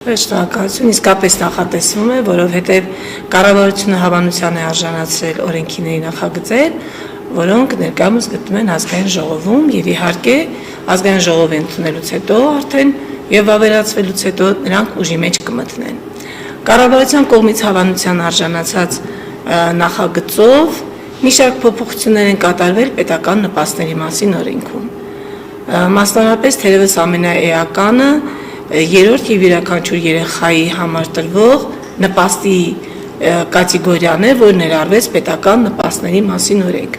Շնորհակալություն, իսկապես նախատեսվում է, որովհետև կառավարությունը հավանության է արժանացրել օրենքիների նախագծեր, որոնք ներկայումս գտնվում են ազգային ժողովում եւ իհարկե ազգային ժողովի ընդունելուց հետո արդեն եւ ավերացվելուց հետո նրանք ուժի մեջ կմտնեն։ Կառավարության կողմից հավանության արժանացած նախագծով մի շարք փոփոխություններ են կատարվել պետական նպաստների մասին օրենքում։ Մասնավորապես թերևս ամենաէականը երրորդ եւ յուրաքանչյուր երեխայի համար տրվող նպաստի կատեգորիան է, որ ներառվեց պետական նպաստների մասին օրենք։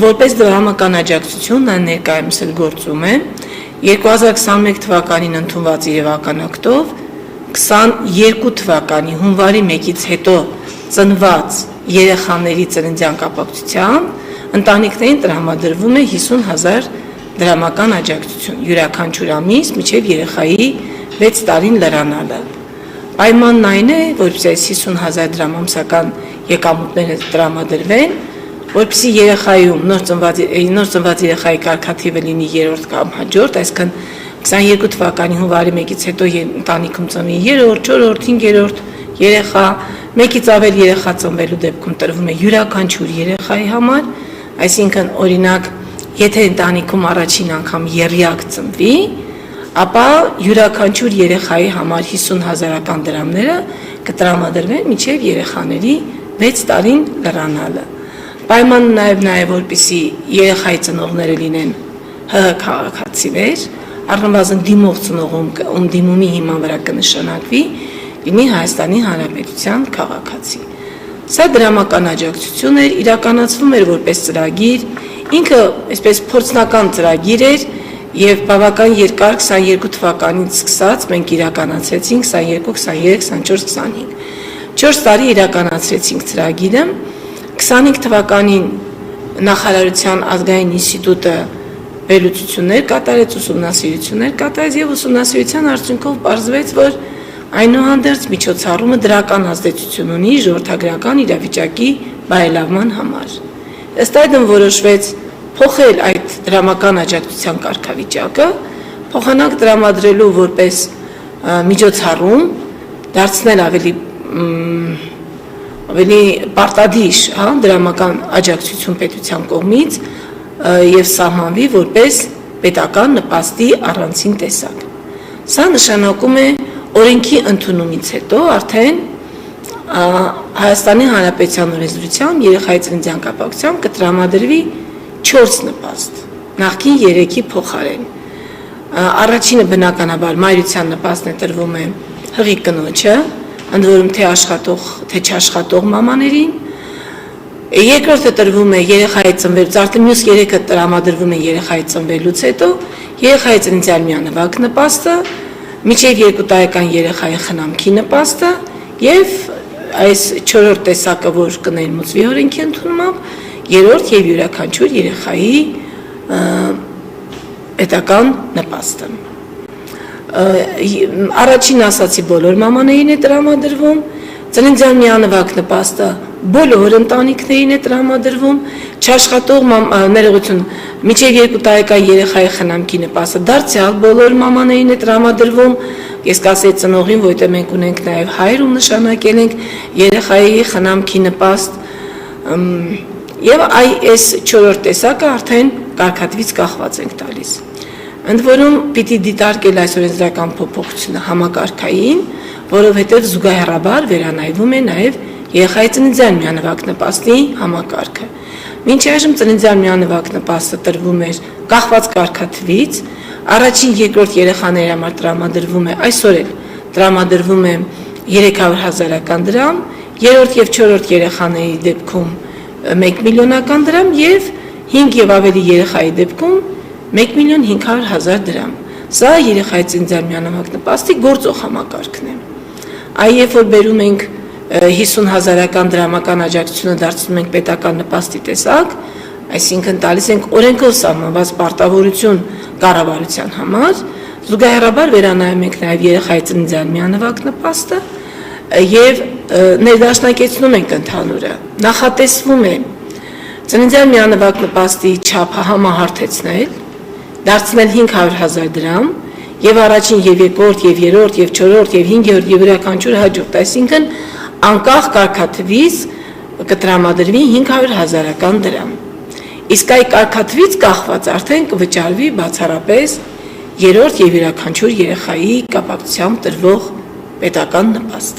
Որպես դրամական աջակցություն նա ներկայումս էլ գործում է 2021 թվականին ընդունված իրավական ակտով 22 թվականի հունվարի 1-ից հետո ծնված երեխաների ծննդյան կապակցությամբ ընտանիքներին տրամադրվում է 50,000 դրամական աջակցություն յուրաքանչյուր ամիս մինչև երեխայի 6 տարին լրանալը։ Պայմանն այն է, որպեսզի այս 50,000 դրամ ամսական եկամուտները տրամադրվեն, որպեսզի երեխայում նոր ծնված երեխայի կարգաթիվը լինի երրորդ կամ հաջորդ, այսինքն 22 թվականի հունվարի 1-ից հետո ընտանիքում ծնվի երրորդ, չորրորդ, 5-րդ երեխա, մեկից ավել երեխա ծնվելու դեպքում տրվում է յուրաքանչյուր երեխայի համար, այսինքն օրինակ եթե ընտանիքում առաջին անգամ եռյակ ծնվի, ապա յուրաքանչյուր երեխայի համար 50,000 դրամները կտրամադրվեն մինչև երեխաների 6 տարին լրանալը։ Պայմանը նաև որպեսզի երեխայի ծնողները լինեն ՀՀ քաղաքացիներ, առնվազն դիմող ծնողում դիմումի հիման վրա կնշանակվի լինի Հայաստանի Հանրապետության քաղաքացի։ Սա դրամական աջակցություն էր, իրականացվում էր որպես ծրագիր, ինքը այսպես փորձնական ծրագիր էր եւ բավական երկար 22 թվականից սկսած մենք իրականացրեցինք 22, 23, 24, 25։ 4 տարի իրականացրեցինք ծրագիրը 25 թվականին նախարարության ազգային ինստիտուտը վերլուծություններ կատարեց, ուսումնասիրություններ կատարեց եւ ուսումնասիրության արդյունքով պարզվեց, որ այնուհանդերձ միջոցառումը դրական ազդեցություն ունի ժողովրդագրական իրավիճակի բարելավման համար։ Ըստ այդմ որոշվեց փոխել այդ դրամական աջակցության կարգավիճակը, փոխանակ տրամադրելու որպես միջոցառում, դարձնել ավելի պարտադիր, դրամական աջակցություն պետության կողմից եւ սահմանվի որպես պետական նպաստի առանցին տեսակ։ Սա նշանակում է օրենքի ընդունումից հետո արդեն Հայաստանի Հանրապետության օրենսդրությամբ երեխայի ծննդյան կապակցությամբ կտրամադրվի 4 նպաստ, նախկին 3-ի փոխարեն։ Առաջինը բնականաբար մայրության նպաստն է տրվում է հղի կնոջը, ընդ որում թե աշխատող, թե չաշխատող մամաներին։ Երկրորդը տրվում է երեխայի ծնվելուց, արդեն մյուս 3-ը տրամադրվում է երեխայի ծնվելուց հետո, երեխայի ծննդյան միանվագ նպաստը, մինչև 2 տարեկան երեխայի խնամքի նպաստը եւ այս 4-րդ տեսակը, որ կներմուծվի օրենքի ընդունումով, 3-րդ եւ յուրաքանչյուր երեխայի պետական նպաստը։ Առաջին ասացի բոլոր մամաներին է տրամադրվում, ծննդյան միանվագ նպաստը բոլոր ընտանիքներին է տրամադրվում, չաշխատող ներողություն, մինչև 2 տարեկան երեխայի խնամքի նպաստը դարձյալ բոլոր մամաներին է տրամադրվում, ես կասեի ծնողին, որտեղ մենք ունենք նաև հայր ու նշանակել ենք երեխայի խնամքի նպաստ եւ այս 4-րդ տեսակը արդեն կարգատվից կախված ենք տալիս։ Ընդ որում պիտի դիտարկել այս օրենսդրական փոփոխությունը համակարգային, որովհետև զուգահեռաբար վերանայվում է նաև երեխայի ծննդյան միանվագ նպաստի համակարգը։ Մինչ այժմ ծննդյան միանվագ նպաստը տրվում էր կախված կարգաթվից, առաջին, երկրորդ երեխաների համար տրամադրվում է, այսօր էլ տրամադրվում է 300,000 դրամ, երրորդ եւ չորրորդ երեխաների դեպքում 1 միլիոնական դրամ եւ 5 եւ ավելի երեխայի դեպքում 1,500,000 դրամ։ Սա երեխայի ծննդյան միանվագ նպաստի գործող համակարգն է։ Այ երբ որ բերում ենք 50,000 դրամական աջակցությունը դարձնում ենք պետական նպաստի տեսակ, այսինքն տալիս ենք օրենքով սահմանված պարտավորություն կառավարության համար, զուգահեռաբար վերանայում ենք նաև երեխայի ծննդյան միանվագ նպաստը եւ ներդաշնակեցնում ենք ընդհանուրը։ Նախատեսվում է ծննդյան միանվագ նպաստի չափը համահարթեցնել, դարձնել 500,000 դրամ եւ առաջին եւ երկրորդ եւ երրորդ եւ չորրորդ եւ 5-րդ եւ յուրաքանչյուր հաջորդ, այսինքն անկախ կարգաթվից կտրամադրվի 500,000 դրամ։ Իսկ այդ կարգաթվից կախված արդեն կվճարվի բացառապես երրորդ եւ յուրաքանչյուր երեխայի կապակցությամբ տրվող պետական նպաստը։